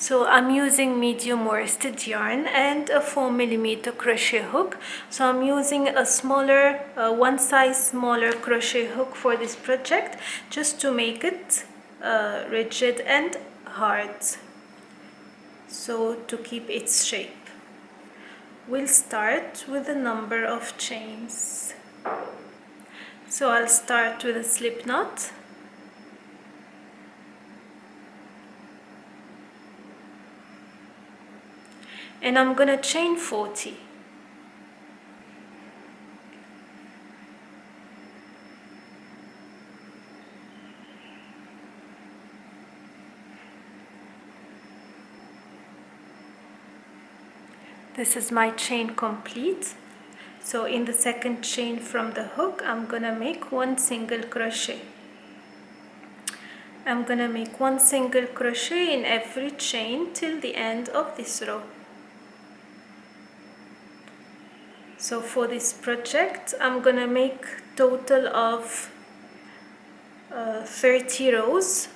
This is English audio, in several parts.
So I'm using medium worsted yarn and a 4mm crochet hook. So I'm using a smaller, one size smaller crochet hook for this project, just to make it rigid and hard, so to keep its shape. We'll start with a number of chains. So I'll start with a slip knot. And I'm gonna chain 40. This is my chain complete. So in the second chain from the hook, I'm gonna make one single crochet. I'm gonna make one single crochet in every chain till the end of this row. So for this project, I'm gonna make total of 30 rows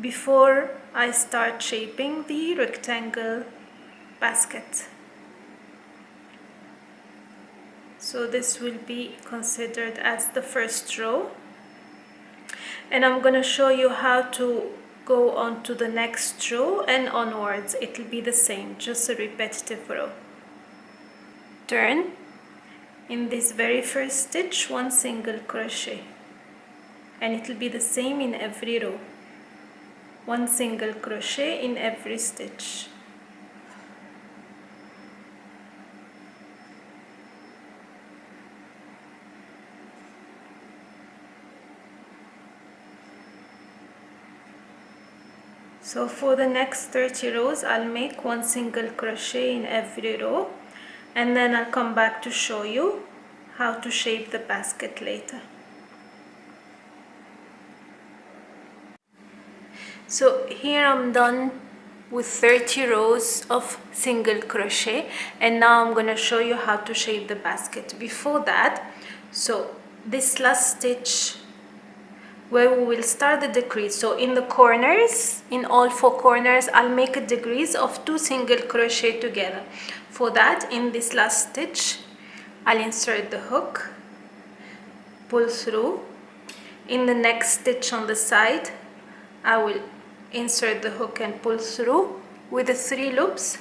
before I start shaping the rectangle basket. So this will be considered as the first row. And I'm gonna show you how to go on to the next row and onwards. It'll be the same, just a repetitive row. Turn. In this very first stitch, one single crochet, and it'll be the same in every row. One single crochet in every stitch. So for the next 30 rows, I'll make one single crochet in every row, and then I'll come back to show you how to shape the basket later. So here I'm done with 30 rows of single crochet, and now I'm going to show you how to shape the basket. Before that, so this last stitch where we will start the decrease, so in the corners, in all 4 corners, I'll make a decrease of 2 single crochet together. For that, in this last stitch, I'll insert the hook, pull through. In the next stitch on the side, I will insert the hook and pull through. With the 3 loops,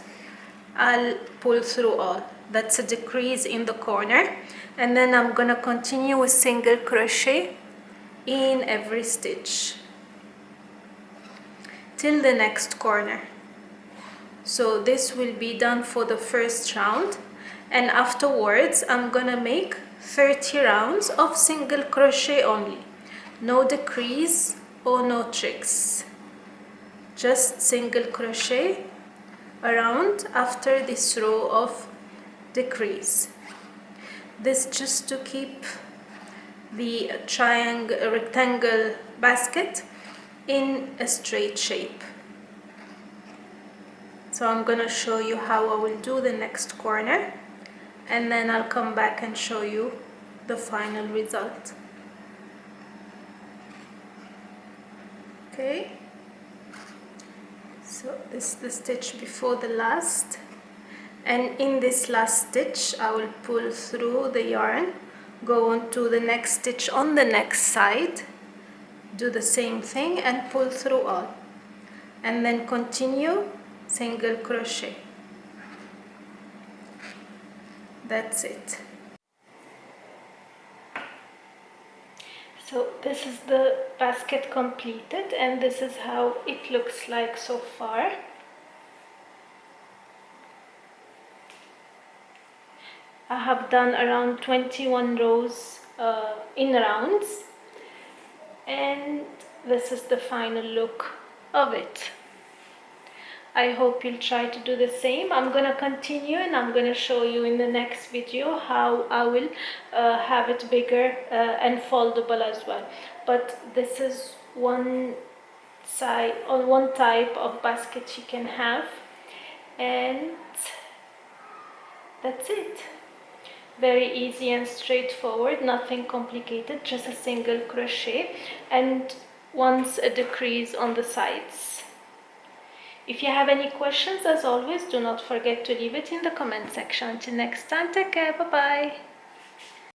I'll pull through all. That's a decrease in the corner, and then I'm gonna continue with single crochet in every stitch till the next corner. So this will be done for the first round, and afterwards I'm gonna make 30 rounds of single crochet only. No decrease or no tricks, just single crochet around after this row of decrease. This just to keep the rectangle basket in a straight shape. So I'm gonna show you how I will do the next corner, and then I'll come back and show you the final result. Okay, so this is the stitch before the last, and in this last stitch I will pull through the yarn, go on to the next stitch on the next side, do the same thing and pull through all, and then continue single crochet. That's it. So this is the basket completed, and this is how it looks like so far. I have done around 21 rows in rounds, and this is the final look of it. I hope you'll try to do the same. I'm gonna continue, and I'm gonna show you in the next video how I will have it bigger and foldable as well. But this is one type of basket you can have, and that's it. Very easy and straightforward, nothing complicated, just a single crochet and once a decrease on the sides. If you have any questions, as always, do not forget to leave it in the comment section. Until next time, take care. Bye bye.